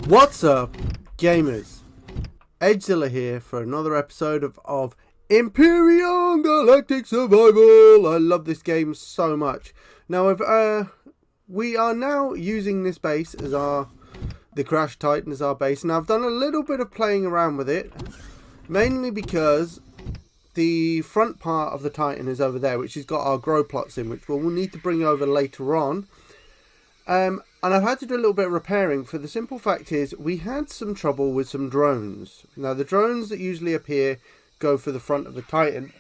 What's up, gamers? Edgeziller here for another episode of Empyrion Galactic Survival. I love this game so much. Now, we are now using this base as the Crash Titan as our base. Now, I've done a little bit of playing around with it, mainly because the front part of the Titan is over there, which has got our grow plots in, which we'll need to bring over later on. And I've had to do a little bit of repairing. For the simple fact is, we had some trouble with some drones. Now, the drones that usually appear go for the front of the Titan,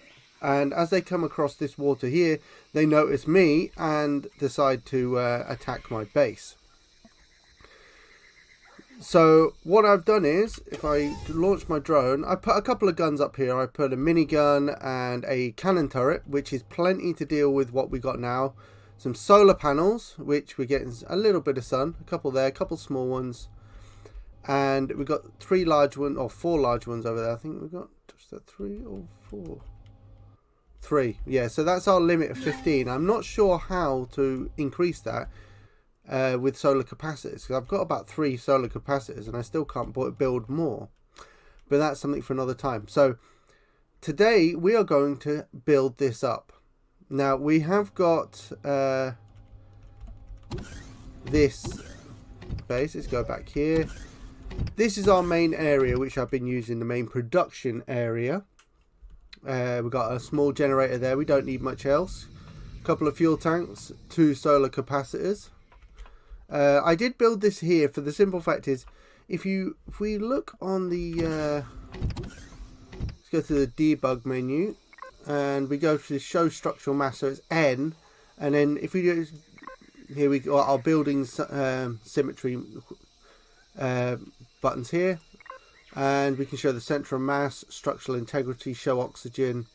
and as they come across this water here, they notice me and decide to attack my base. So what I've done is, if I launch my drone, I put a couple of guns up here. I put a minigun and a cannon turret, which is plenty to deal with what we got now. Some solar panels, which we're getting a little bit of sun, a couple there, a couple small ones, and we've got 3 large ones, or 4 large ones over there. I think we've got just that 3 or 4. 3, yeah. So that's our limit of 15. I'm not sure how to increase that with solar capacitors, because I've got about 3 solar capacitors and I still can't build more, but that's something for another time. So today we are going to build this up. Now, we have got this base. Let's go back here. This is our main area, which I've been using, the main production area. We've got a small generator there. We don't need much else. A couple of fuel tanks, 2 solar capacitors. I did build this here for the simple fact is, if we look on the let's go to the debug menu, and we go to show structural mass, so it's N, and then if we do here, we got our building symmetry buttons here, and we can show the central mass, structural integrity, show oxygen,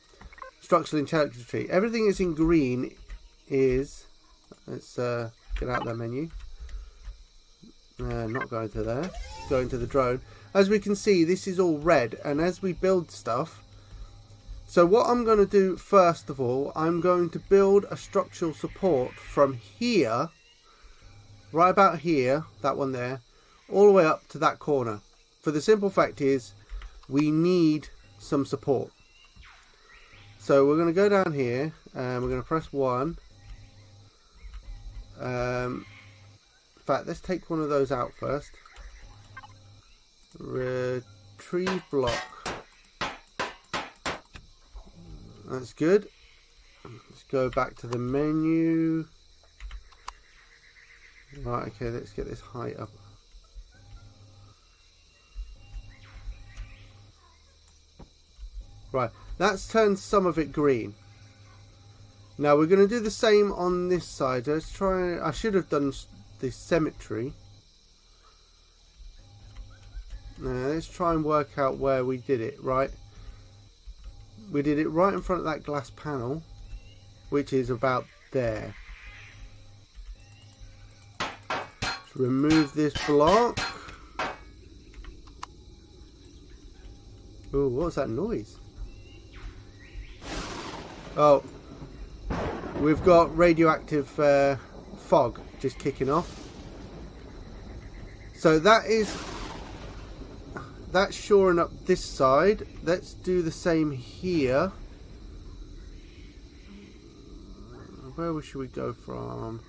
structural integrity. Everything is in green. Let's get out of that menu. Not going to there, going to the drone. As we can see, this is all red, and as we build stuff, so what I'm going to do first of all, I'm going to build a structural support from here, right about here, that one there, all the way up to that corner. For the simple fact is, we need some support. So we're going to go down here, and we're going to press 1. In fact, let's take one of those out first. Retrieve block. That's good. Let's go back to the menu. Right, okay, let's get this height up. Right, that's turned some of it green. Now we're going to do the same on this side. Let's try. I should have done the symmetry. Now let's try and work out where we did it. Right, we did it right in front of that glass panel, which is about there. Let's remove this block. Oh, what's that noise? Oh, we've got radioactive fog just kicking off. So that's shoring up this side. Let's do the same here. Where should we go from?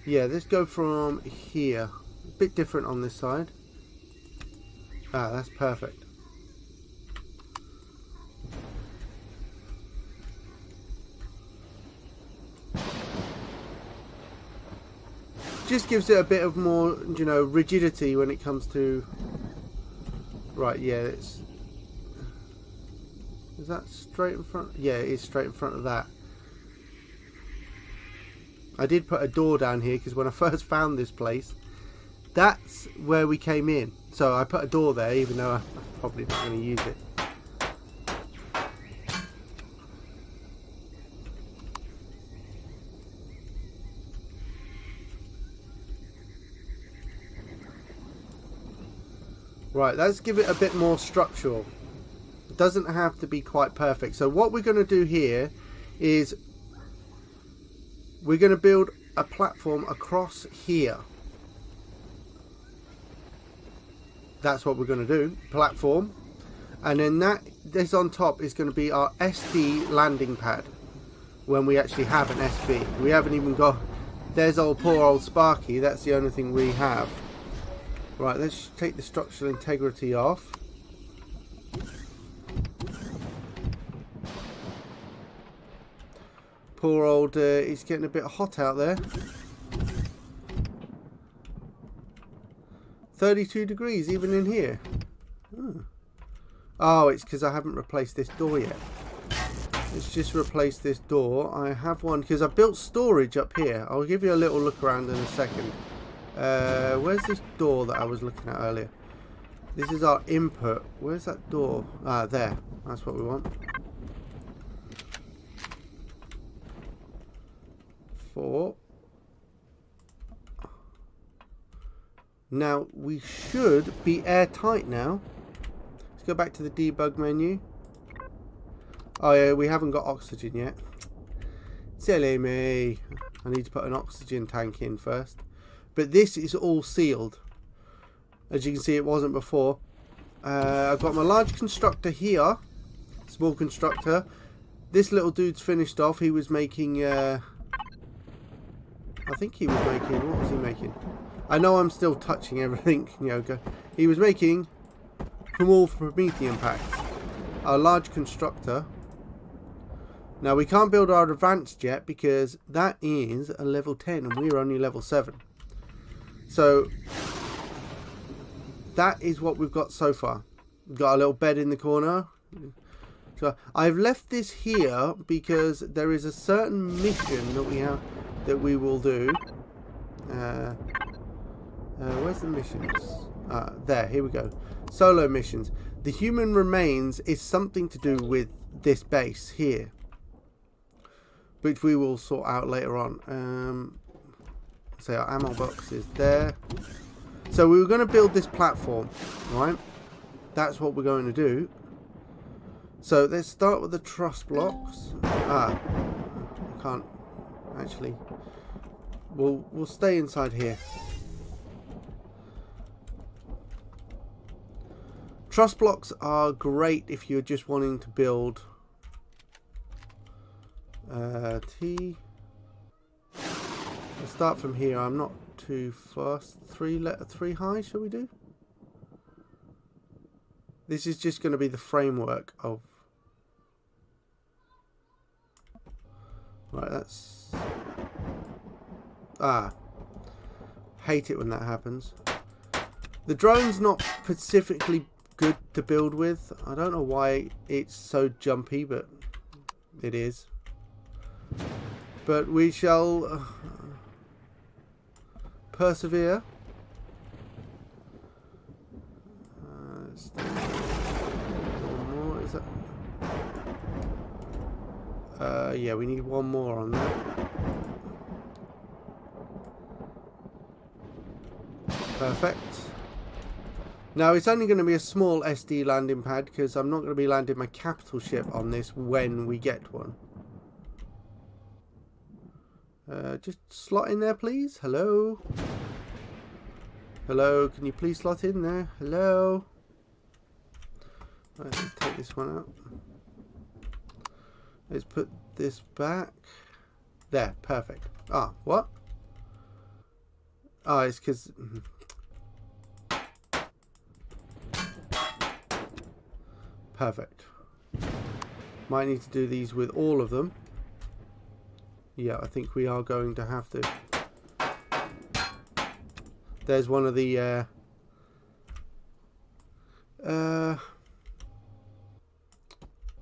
Yeah, let's go from here. A bit different on this side. Ah, that's perfect. Just gives it a bit of more, you know, rigidity when it comes to. Right, yeah, is that straight in front? Yeah, it is straight in front of that. I did put a door down here because when I first found this place, that's where we came in. So I put a door there, even though I'm probably not going to use it. Right, let's give it a bit more structural. It doesn't have to be quite perfect. So what we're going to do here is we're going to build a platform across here. that's what we're going to do. Platform. And then this on top is going to be our SD landing pad. When we actually have an SV. We haven't even got... There's poor old Sparky. That's the only thing we have. Right, let's take the structural integrity off. Poor old... it's getting a bit hot out there. 32 degrees even in here. Oh, it's because I haven't replaced this door yet. Let's just replace this door. I have one because I've built storage up here. I'll give you a little look around in a second. Where's this door that I was looking at earlier? This is our input. Where's that door? Ah, there. That's what we want. 4. Now, we should be airtight now. Let's go back to the debug menu. Oh yeah, we haven't got oxygen yet. Silly me. I need to put an oxygen tank in first. But this is all sealed. As you can see, it wasn't before. I've got my large constructor here. Small constructor. This little dude's finished off. He was making... I think he was making... What was he making? I know I'm still touching everything. He was making... From all Promethean packs. Our large constructor. Now we can't build our advanced yet because that is a level 10 and we're only level 7. So that is what we've got so far. We've got a little bed in the corner. So I've left this here because there is a certain mission that we will do. Where's the missions? There, here we go. Solo missions. The human remains is something to do with this base here, which we will sort out later on. So our ammo box is there. So we were going to build this platform, right? That's what we're going to do. So let's start with the truss blocks. I can't actually. We'll stay inside here. Truss blocks are great if you're just wanting to build T. We'll start from here. I'm not too fast. 3 high, shall we do? This is just going to be the framework of... Right, that's... Hate it when that happens. The drone's not specifically good to build with. I don't know why it's so jumpy, but it is. But we shall persevere. Let's do one more. Is that? Yeah, we need one more on that. Perfect. Now it's only going to be a small SD landing pad because I'm not going to be landing my capital ship on this when we get one. Just slot in there, please. Hello. Hello. Can you please slot in there? Hello. Right, let's take this one out. Let's put this back. There. Perfect. Ah, what? Ah, it's because... Perfect. Might need to do these with all of them. Yeah, I think we are going to have to. There's one of the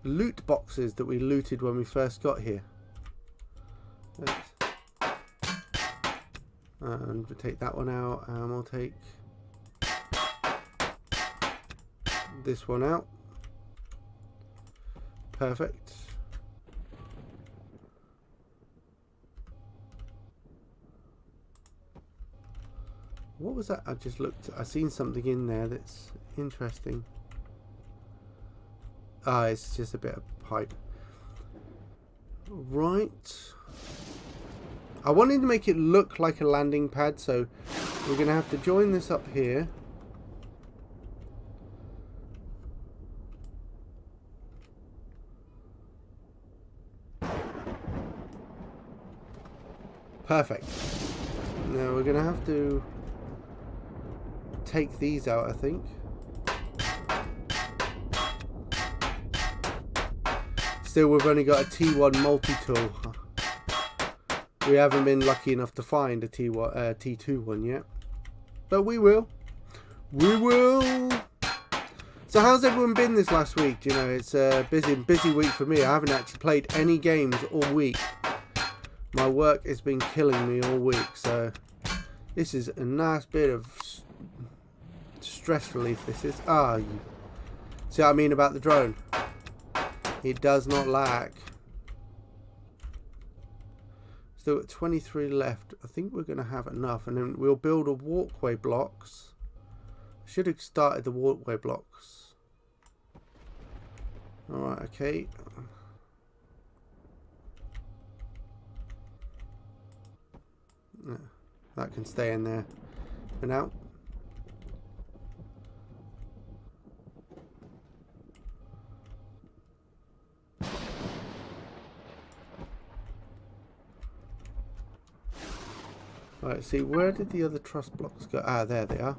loot boxes that we looted when we first got here. And we'll take that one out, and we'll take this one out. Perfect. What was that? I just looked. I seen something in there that's interesting. Ah, it's just a bit of pipe. Right. I wanted to make it look like a landing pad, so we're going to have to join this up here. Perfect. Now we're going to have to take these out, I think. Still, we've only got a T1 multi-tool. We haven't been lucky enough to find a T2 one yet. But we will. We will. So how's everyone been this last week? You know, it's a busy week for me. I haven't actually played any games all week. My work has been killing me all week. So this is a nice bit of stress relief, this is. See what I mean about the drone? It does not lag. Still got 23 left. I think we're going to have enough, and then we'll build a walkway blocks. Should have started the walkway blocks. Alright, okay. Yeah, that can stay in there for now. Right, see, where did the other truss blocks go? Ah, there they are.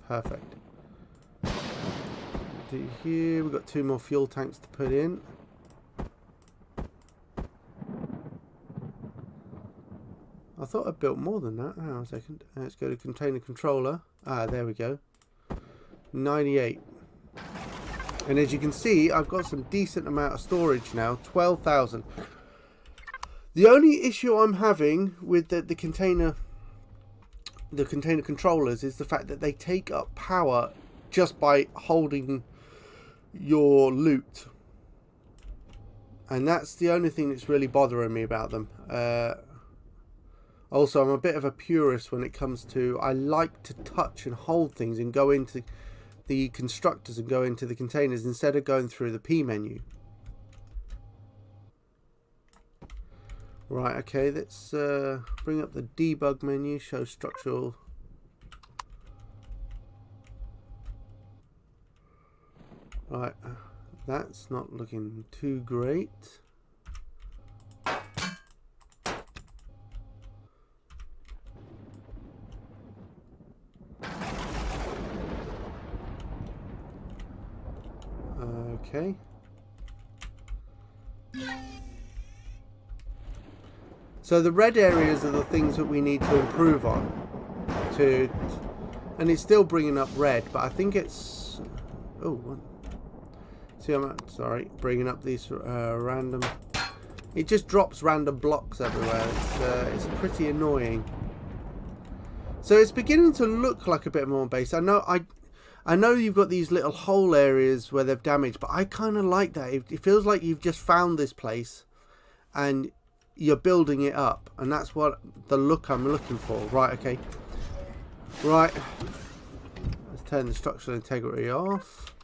Perfect. Do here, we've got 2 more fuel tanks to put in. I thought I built more than that. Hang on a second. Let's go to container controller. Ah, there we go. 98. And as you can see, I've got some decent amount of storage now. 12,000. The only issue I'm having with the container controllers is the fact that they take up power just by holding your loot, and that's the only thing that's really bothering me about them. Also, I'm a bit of a purist when it comes to, I like to touch and hold things and go into the constructors and go into the containers instead of going through the P menu. Right, okay, let's bring up the debug menu, show structural. Right, that's not looking too great. Okay. So the red areas are the things that we need to improve on. And it's still bringing up red, but I think it's... Oh, see, sorry, bringing up these random... It just drops random blocks everywhere. It's pretty annoying. So it's beginning to look like a bit more base. I know you've got these little hole areas where they've damaged, but I kind of like that. It feels like you've just found this place and you're building it up, and that's what the look I'm looking for. Right, okay. Right. Let's turn the structural integrity off.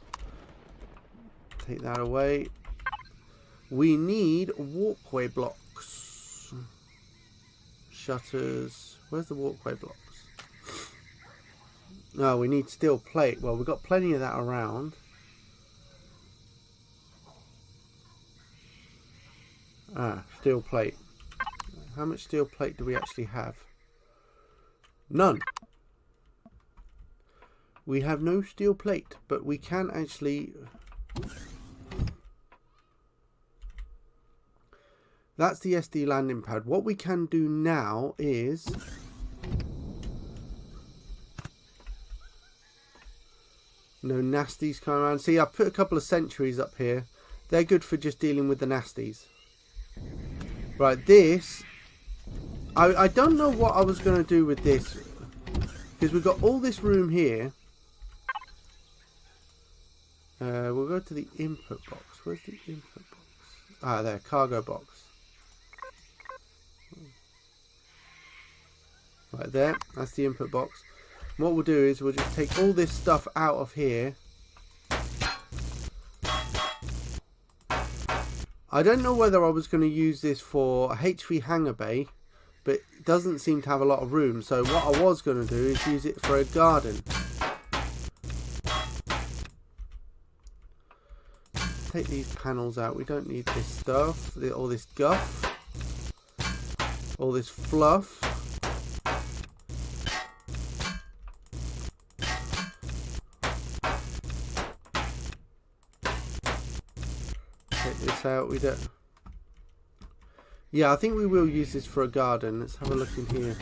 Take that away. We need walkway blocks. Shutters. Where's the walkway blocks? No, we need steel plate. Well, we've got plenty of that around. Ah, steel plate. How much steel plate do we actually have? None. We have no steel plate, but we can actually... That's the SD landing pad. What we can do now is... No nasties coming around. See, I've put a couple of sentries up here. They're good for just dealing with the nasties. Right, this... I don't know what I was going to do with this. Because we've got all this room here. We'll go to the input box. Where's the input box? Ah, there. Cargo box. Right there. That's the input box. What we'll do is we'll just take all this stuff out of here. I don't know whether I was going to use this for a HV hangar bay, but it doesn't seem to have a lot of room. So what I was going to do is use it for a garden. Take these panels out. We don't need this stuff, all this guff. all this fluff. Take this out. We don't. Yeah, I think we will use this for a garden. Let's have a look in here.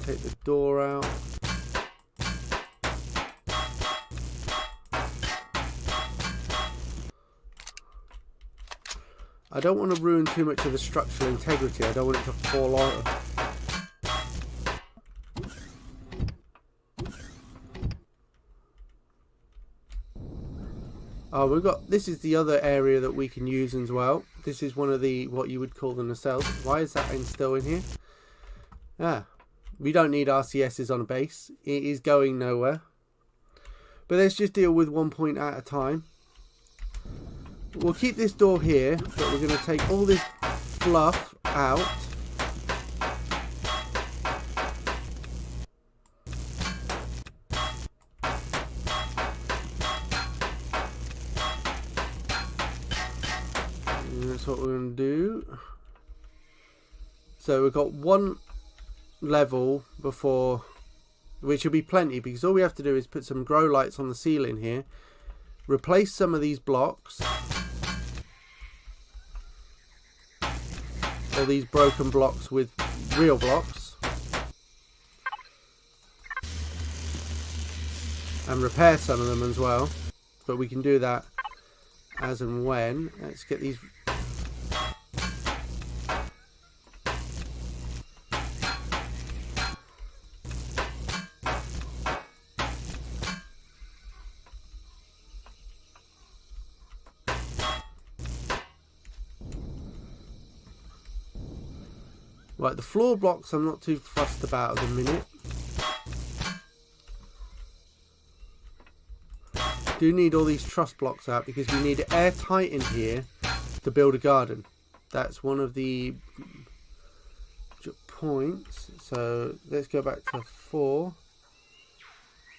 Take the door out. I don't want to ruin too much of the structural integrity. I don't want it to fall on. Oh, we've got, this is the other area that we can use as well. This is one of the, what you would call the nacelles. Why is that still in here? Ah, we don't need RCSs on a base. It is going nowhere. But let's just deal with one point at a time. We'll keep this door here, but we're going to take all this fluff out. And that's what we're going to do. So we've got one level before, which will be plenty, because all we have to do is put some grow lights on the ceiling here, replace some of these blocks, all these broken blocks with real blocks, and repair some of them as well, but we can do that as and when. Let's get these. Right, the floor blocks I'm not too fussed about at the minute. Do need all these truss blocks out because we need airtight in here to build a garden. That's one of the points. So let's go back to 4.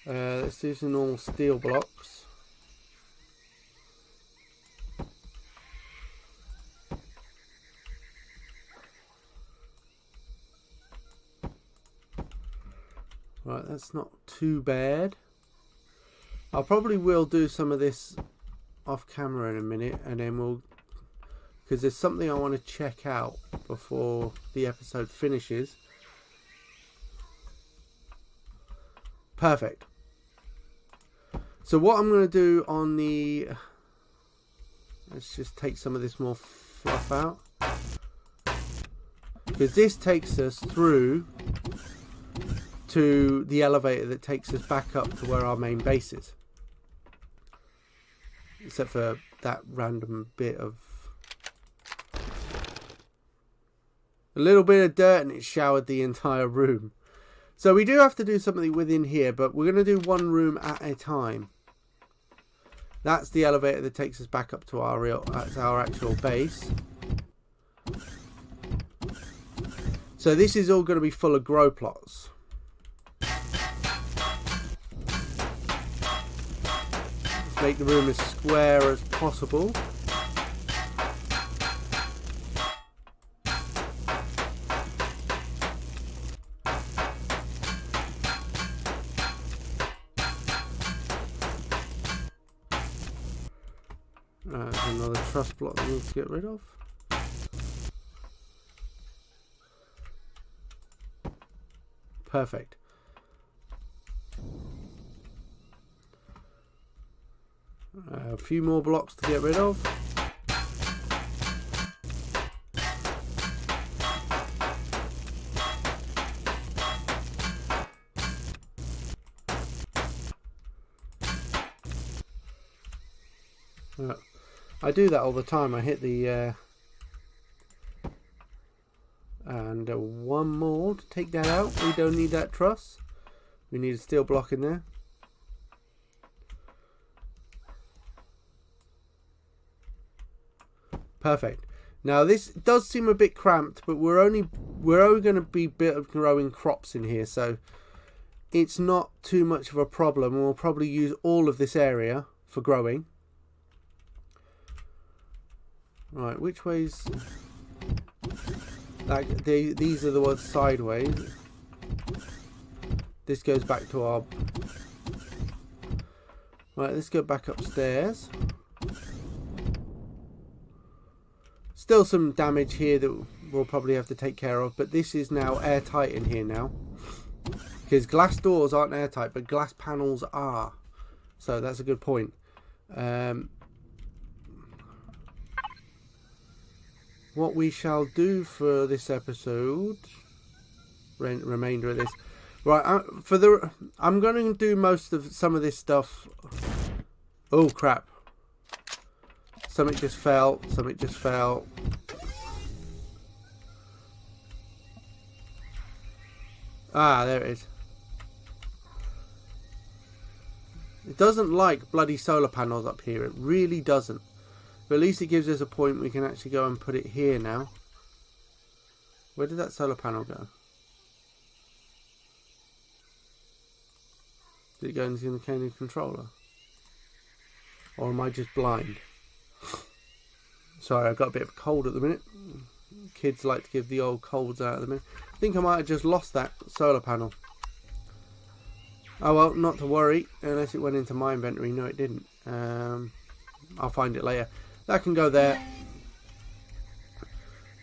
Let's do some normal steel blocks. Right, that's not too bad. I probably will do some of this off camera in a minute, and then we'll, because there's something I want to check out before the episode finishes. Perfect. So what I'm going to do on the, let's just take some of this more fluff out, because this takes us through to the elevator that takes us back up to where our main base is. Except for that random bit of, a little bit of dirt, and it showered the entire room. So we do have to do something within here, but we're going to do one room at a time. That's the elevator that takes us back up to our our actual base. So this is all going to be full of grow plots. Make the room as square as possible. There's another truss block that we need to get rid of. Perfect. A few more blocks to get rid of. I do that all the time. I hit the and one more to take that out. We don't need that truss. We need a steel block in there. Perfect. Now this does seem a bit cramped, but we're only going to be growing crops in here, so it's not too much of a problem. We'll probably use all of this area for growing. Right, which ways? Like these are the ones sideways. This goes back to our... Right, let's go back upstairs. Still some damage here that we'll probably have to take care of, but this is now airtight in here now. Because glass doors aren't airtight, but glass panels are. So that's a good point. What we shall do for this episode, remainder of this, right? I'm going to do most of some of this stuff. Oh crap! Something just fell. Something just fell. Ah, there it is. It doesn't like bloody solar panels up here. It really doesn't. But at least it gives us a point we can actually go and put it here now. Where did that solar panel go? Did it go into the mechanical controller? Or am I just blind? Sorry, I've got a bit of a cold at the minute. Kids like to give the old colds out at the minute. I think I might have just lost that solar panel. Oh well, not to worry. Unless it went into my inventory. No, it didn't. I'll find it later. That can go there.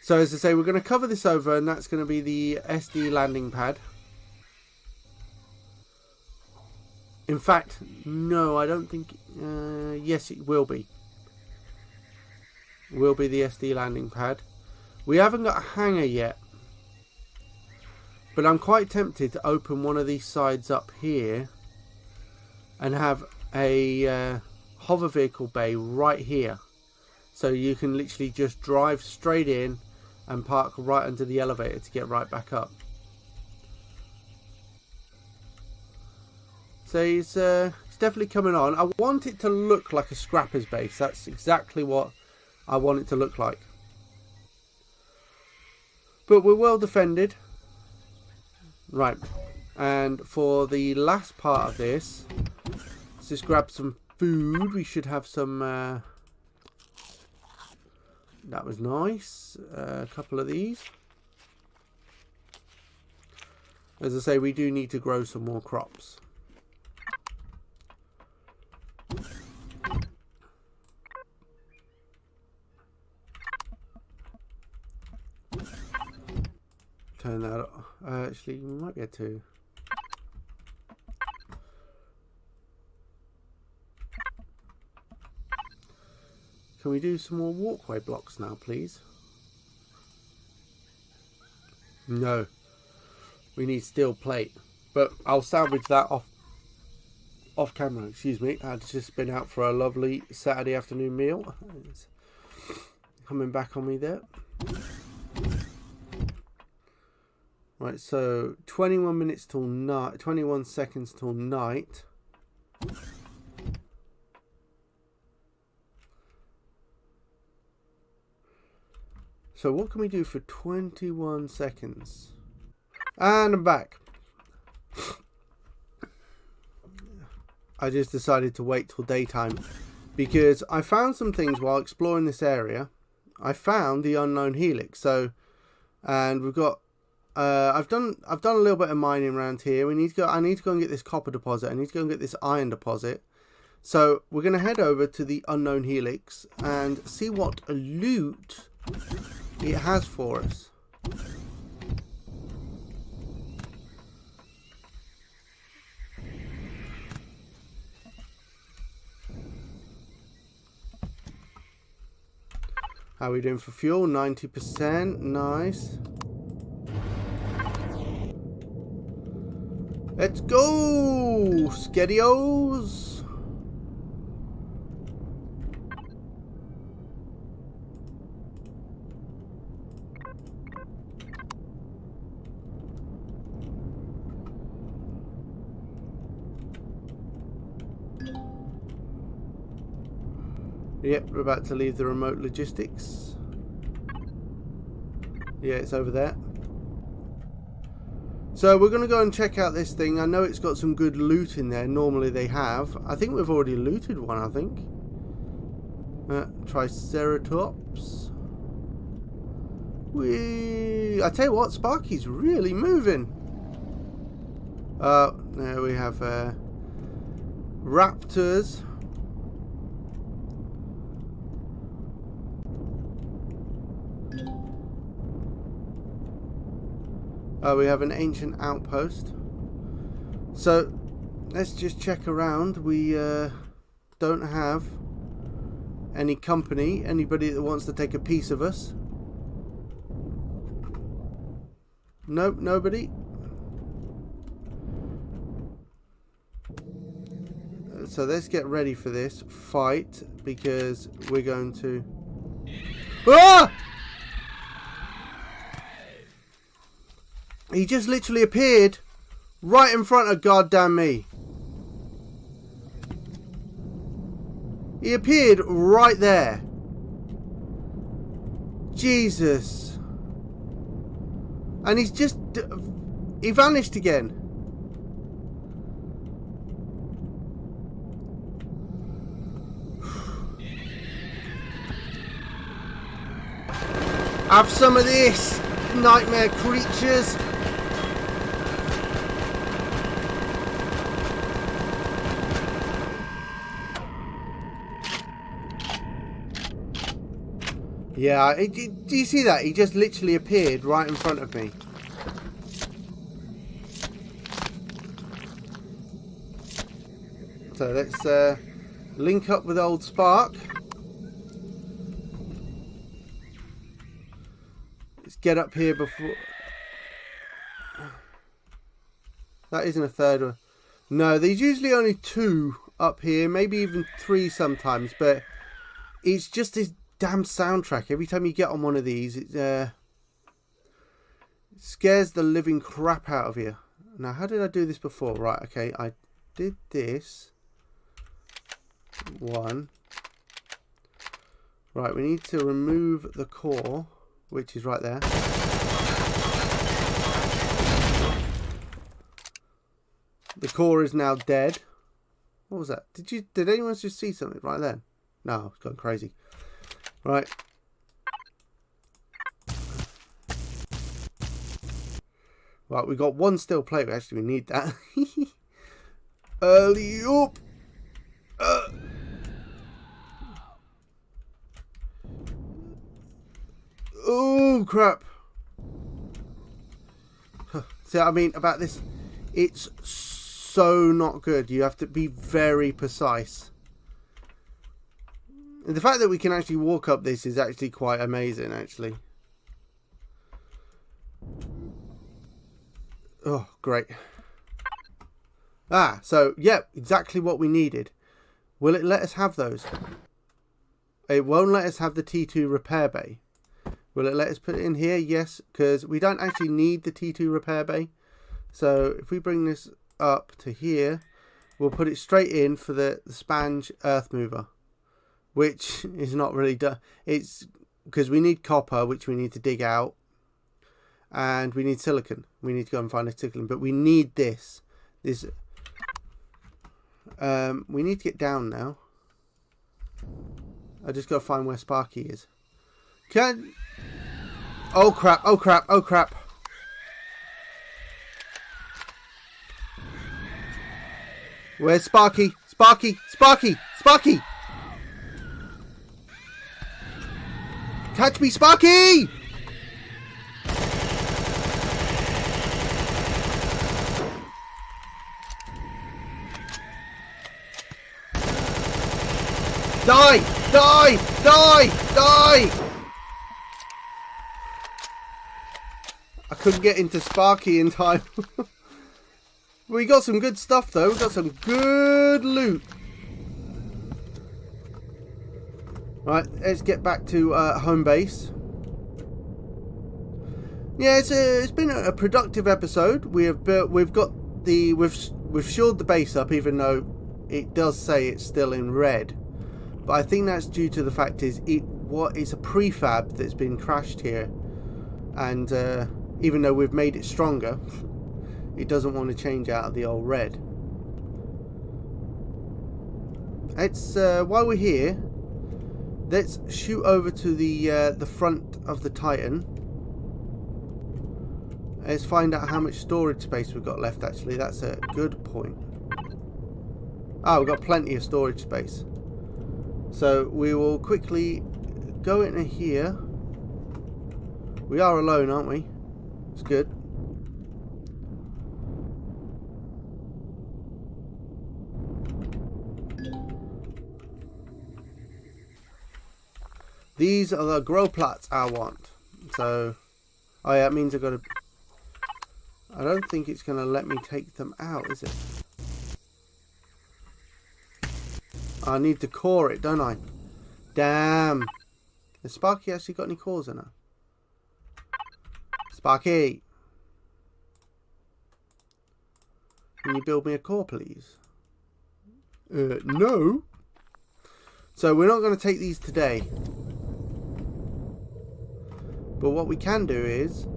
So as I say, we're going to cover this over, and that's going to be the SD landing pad. In fact, no, I don't think... yes, it will be. Will be the SD landing pad. We haven't got a hangar yet. But I'm quite tempted to open one of these sides up here and have a hover vehicle bay right here. So you can literally just drive straight in and park right under the elevator to get right back up. So it's definitely coming on. I want it to look like a scrapper's base. That's exactly what I want it to look like. But we're well defended. Right. And for the last part of this, let's just grab some food. We should have some... that was nice. A couple of these. As I say, we do need to grow some more crops. Turn that up. Actually, we might be able to. Can we do some more walkway blocks now, please? No. We need steel plate. But I'll salvage that off camera. Excuse me. I've just been out for a lovely Saturday afternoon meal. It's coming back on me there. Right, so 21 minutes till night, 21 seconds till night. So what can we do for 21 seconds? And I'm back. I just decided to wait till daytime because I found some things while exploring this area. I found the Unknown Helix. So, and we've got I've done a little bit of mining around here. I need to go and get this copper deposit. I need to go and get this iron deposit. So we're going to head over to the Unknown Helix and see what loot it has for us. How are we doing for fuel? 90%. Nice. Let's go, Skedios. Yep, we're about to leave the remote logistics. Yeah, it's over there. So we're going to go and check out this thing. I know it's got some good loot in there. Normally they have. I think we've already looted one, I think. Triceratops. I tell you what, Sparky's really moving. There we have raptors. We have an ancient outpost. So let's just check around. We don't have any company, anybody that wants to take a piece of us. Nope, nobody. So let's get ready for this fight, because we're going to... Ah! He just literally appeared right in front of goddamn me. He appeared right there. Jesus. And he's just... he vanished again. Have some of this, nightmare creatures. Yeah, do you see that? He just literally appeared right in front of me. So let's link up with old Spark. Let's get up here before... That isn't a third one. No, there's usually only 2 up here, maybe even 3 sometimes, but it's just this damn soundtrack. Every time you get on one of these, it scares the living crap out of you. Now, how did I do this before? Right, okay, I did this one. Right, we need to remove the core, which is right there. The core is now dead. What was that? Did anyone just see something right then? No, it's gone crazy. Right. Right, we got 1 steel plate. Actually, we need that. Early up. Oh crap! See what I mean about this? It's so not good. You have to be very precise. And the fact that we can actually walk up this is actually quite amazing, actually. Oh, great. Ah, so, yeah, exactly what we needed. Will it let us have those? It won't let us have the T2 repair bay. Will it let us put it in here? Yes, because we don't actually need the T2 repair bay. So, if we bring this up to here, we'll put it straight in for the sponge earth mover. Which is not really done. It's because we need copper, which we need to dig out. And we need silicon. We need to go and find a silicon. But we need this. We need to get down now. I just got to find where Sparky is. Oh crap, oh crap, oh crap. Where's Sparky? Sparky, Sparky, Sparky! Catch me, Sparky! Die! Die! Die! Die! I couldn't get into Sparky in time. We got some good stuff though. We got some good loot. Right, let's get back to home base. Yeah, it's been a productive episode. We've shored the base up, even though it does say it's still in red. But I think that's due to the fact is it's a prefab that's been crashed here, and even though we've made it stronger, it doesn't want to change out of the old red. It's while we're here. Let's shoot over to the front of the Titan. Let's find out how much storage space we've got left, actually. That's a good point. Ah, we've got plenty of storage space. So we will quickly go into here. We are alone, aren't we? It's good. These are the grow plots I want. So, oh yeah, that means I've got to... I don't think it's going to let me take them out, is it? I need to core it, don't I? Damn. Has Sparky actually got any cores in her? Sparky! Can you build me a core, please? No. So we're not going to take these today. But what we can do is...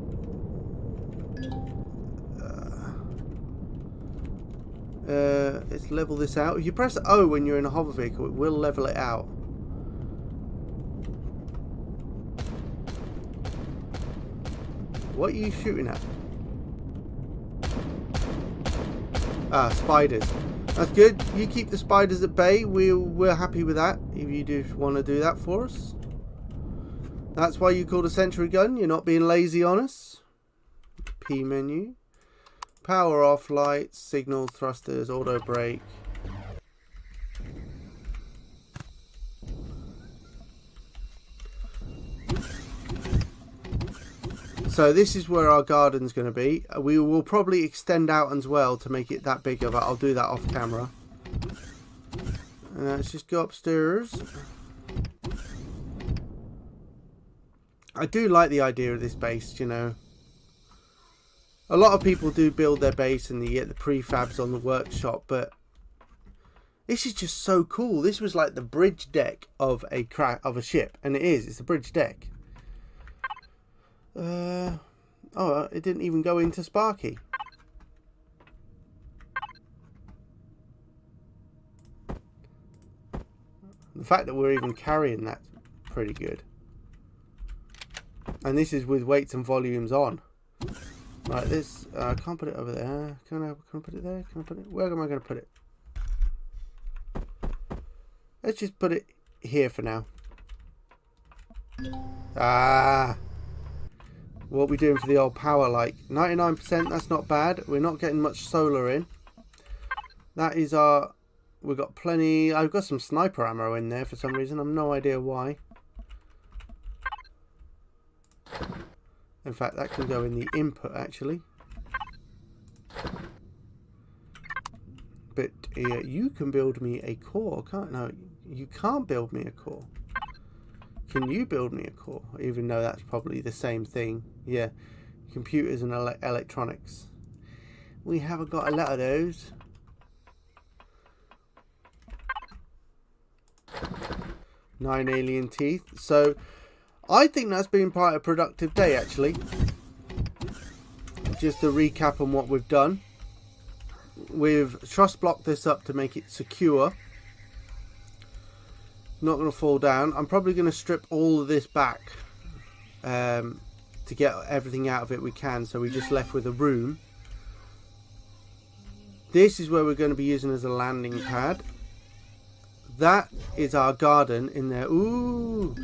let's level this out. If you press O when you're in a hover vehicle, it will level it out. What are you shooting at? Ah, spiders. That's good. You keep the spiders at bay. We're happy with that. If you do want to do that for us. That's why you called a sentry gun. You're not being lazy on us. P menu. Power off, lights, signal, thrusters, auto brake. So this is where our garden's going to be. We will probably extend out as well to make it that bigger, but I'll do that off camera. Let's just go upstairs. I do like the idea of this base, you know. A lot of people do build their base and you get the prefabs on the workshop, but this is just so cool. This was like the bridge deck of a ship, and it is. It's a bridge deck. Oh, it didn't even go into Sparky. The fact that we're even carrying that's pretty good. And this is with weights and volumes on. Right, this I can't put it over there. Can I put it there? Can I put it? Where am I going to put it? Let's just put it here for now. Ah, what are we doing for the old power? Like 99%. That's not bad. We're not getting much solar in. That is our. We've got plenty. I've got some sniper ammo in there for some reason. I've no idea why. In fact, that can go in the input, actually. But you can build me a core, can't? No, you can't build me a core. Can you build me a core? Even though that's probably the same thing. Yeah, computers and electronics. We haven't got a lot of those. Nine alien teeth. So I think that's been quite a productive day, actually. Just to recap on what we've done. We've truss blocked this up to make it secure. Not going to fall down. I'm probably going to strip all of this back to get everything out of it we can. So we're just left with a room. This is where we're going to be using as a landing pad. That is our garden in there. Ooh.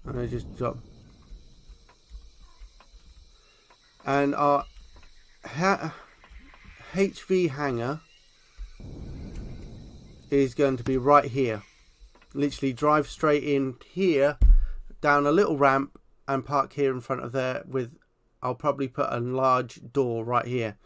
And I just drop. And our HV hangar is going to be right here. Literally drive straight in here, down a little ramp, and park here in front of there with, I'll probably put a large door right here.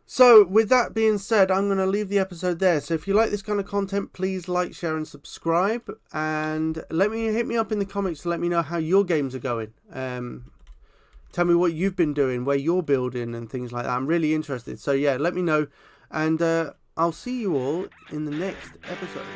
So with that being said, I'm going to leave the episode there. So if you like this kind of content, please like, share and subscribe. And hit me up in the comments to let me know how your games are going. Tell me what you've been doing, where you're building and things like that. I'm really interested. So yeah, let me know. And I'll see you all in the next episode.